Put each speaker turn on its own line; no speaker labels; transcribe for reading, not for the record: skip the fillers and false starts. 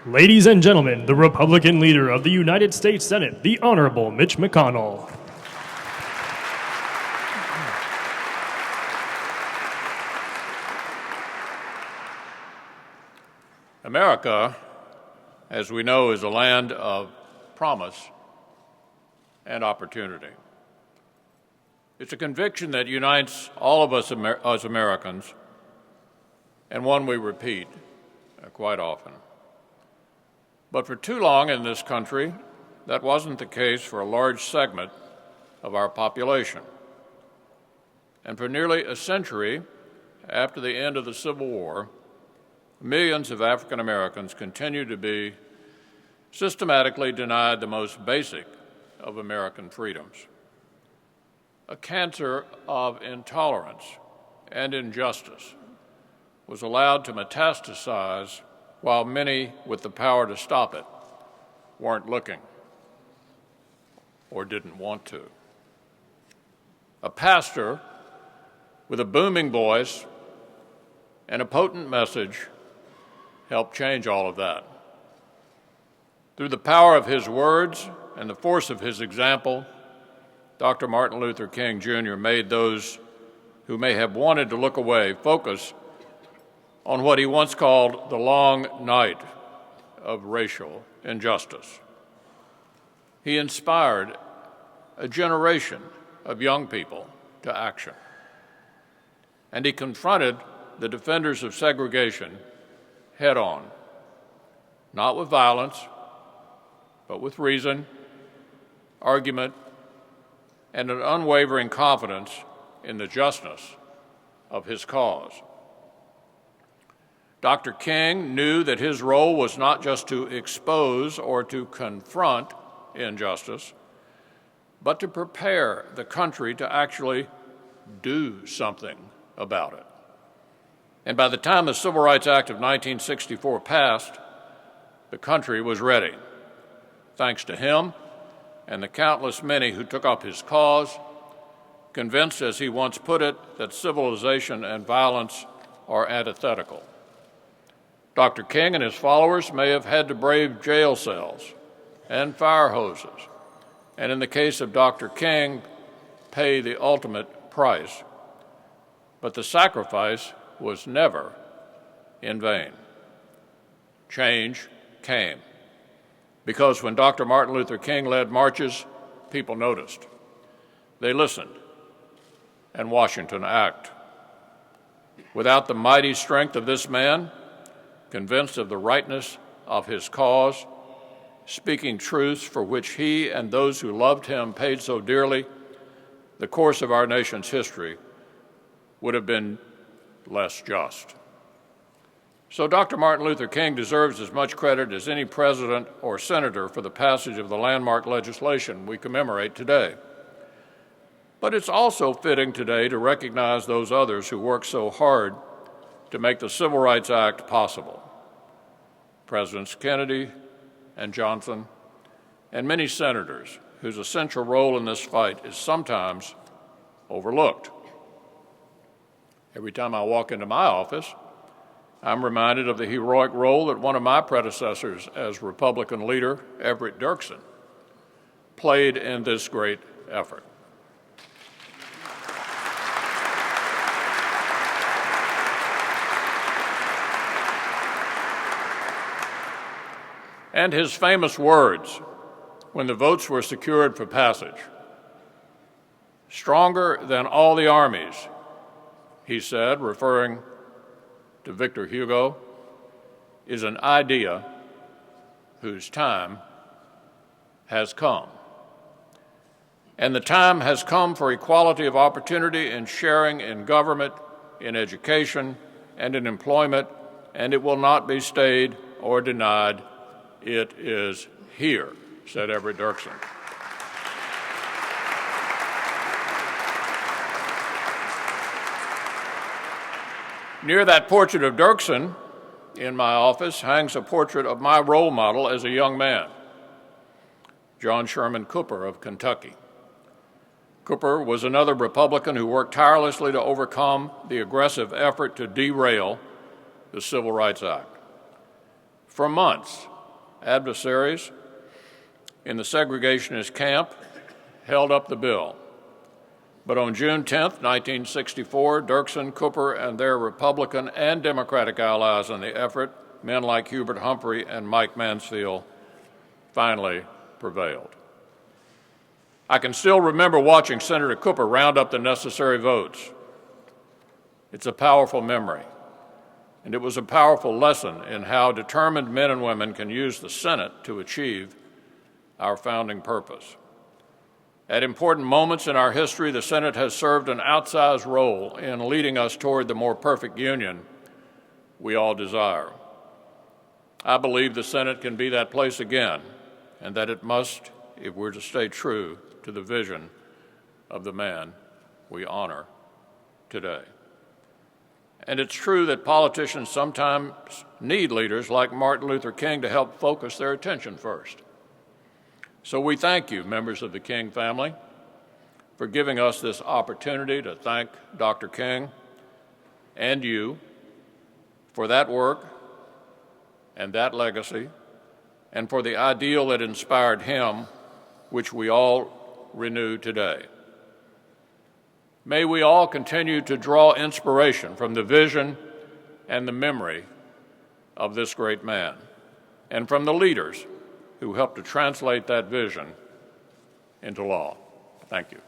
Ladies and gentlemen, the Republican leader of the United States Senate, the Honorable Mitch McConnell.
America, as we know, is a land of promise and opportunity. It's a conviction that unites all of us as Americans, and one we repeat quite often. But for too long in this country, that wasn't the case for a large segment of our population. And for nearly a century after the end of the Civil War, millions of African Americans continue to be systematically denied the most basic of American freedoms. A cancer of intolerance and injustice was allowed to metastasize while many with the power to stop it weren't looking or didn't want to. A pastor with a booming voice and a potent message helped change all of that. Through the power of his words and the force of his example, Dr. Martin Luther King Jr. made those who may have wanted to look away focus on what he once called the long night of racial injustice. He inspired a generation of young people to action. And he confronted the defenders of segregation head on, not with violence, but with reason, argument, and an unwavering confidence in the justness of his cause. Dr. King knew that his role was not just to expose or to confront injustice, but to prepare the country to actually do something about it. And by the time the Civil Rights Act of 1964 passed, the country was ready, thanks to him and the countless many who took up his cause, convinced, as he once put it, that civilization and violence are antithetical. Dr. King and his followers may have had to brave jail cells and fire hoses, and in the case of Dr. King, pay the ultimate price. But the sacrifice was never in vain. Change came, because when Dr. Martin Luther King led marches, people noticed. They listened, and Washington acted. Without the mighty strength of this man, convinced of the rightness of his cause, speaking truths for which he and those who loved him paid so dearly, the course of our nation's history would have been less just. So Dr. Martin Luther King deserves as much credit as any president or senator for the passage of the landmark legislation we commemorate today. But it's also fitting today to recognize those others who worked so hard to make the Civil Rights Act possible. Presidents Kennedy and Johnson, and many senators whose essential role in this fight is sometimes overlooked. Every time I walk into my office, I'm reminded of the heroic role that one of my predecessors as Republican leader, Everett Dirksen, played in this great effort. And his famous words when the votes were secured for passage. "Stronger than all the armies," he said, referring to Victor Hugo, "is an idea whose time has come." And the time has come for equality of opportunity and sharing in government, in education, and in employment, and it will not be stayed or denied. It is here, said Everett Dirksen. Near that portrait of Dirksen in my office hangs a portrait of my role model as a young man, John Sherman Cooper of Kentucky. Cooper was another Republican who worked tirelessly to overcome the aggressive effort to derail the Civil Rights Act. For months, adversaries in the segregationist camp held up the bill. But on June 10, 1964, Dirksen, Cooper, and their Republican and Democratic allies in the effort, men like Hubert Humphrey and Mike Mansfield, finally prevailed. I can still remember watching Senator Cooper round up the necessary votes. It's a powerful memory, and it was a powerful lesson in how determined men and women can use the Senate to achieve our founding purpose. At important moments in our history, the Senate has served an outsized role in leading us toward the more perfect union we all desire. I believe the Senate can be that place again, and that it must, if we're to stay true to the vision of the man we honor today. And it's true that politicians sometimes need leaders like Martin Luther King to help focus their attention first. So we thank you, members of the King family, for giving us this opportunity to thank Dr. King and you for that work and that legacy, and for the ideal that inspired him, which we all renew today. May we all continue to draw inspiration from the vision and the memory of this great man, and from the leaders who helped to translate that vision into law. Thank you.